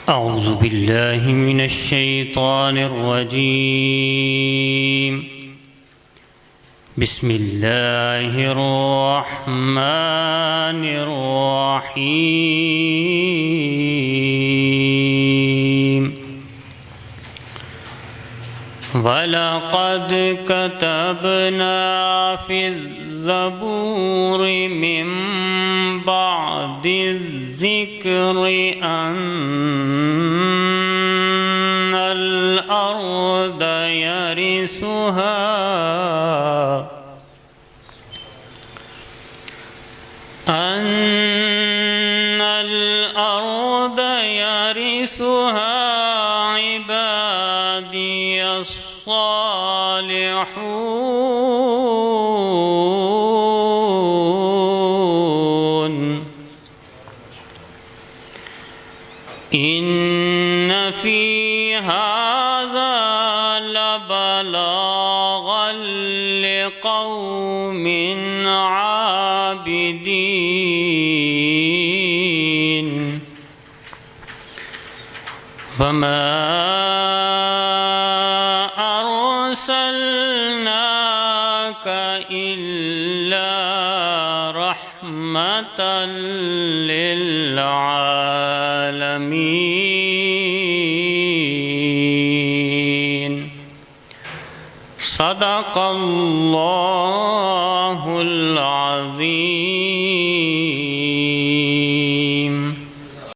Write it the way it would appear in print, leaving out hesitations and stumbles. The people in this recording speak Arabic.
أعوذ بالله من الشيطان الرجيم. بسم الله الرحمن الرحيم. ولقد كتبنا في الزبور من بعد الذكر أن الأرض يرثها عبادي الصالحون. إن في هذا لبلاغا لقوم عابدين. فما أرسلناك إلا رحمة للعالمين. صدق الله العظيم.